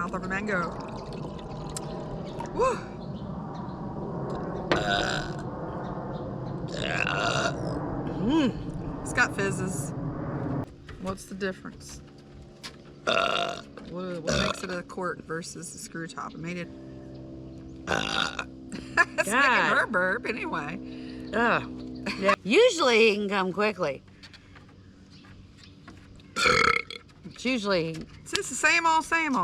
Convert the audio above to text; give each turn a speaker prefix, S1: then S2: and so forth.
S1: mouth of a mango. Woo! It's got fizzes. What's the difference? What makes it a cork versus a screw top? It made it. It's making her burp anyway.
S2: Yeah. Usually he can come quickly. It's usually.
S1: It's the same old, same old.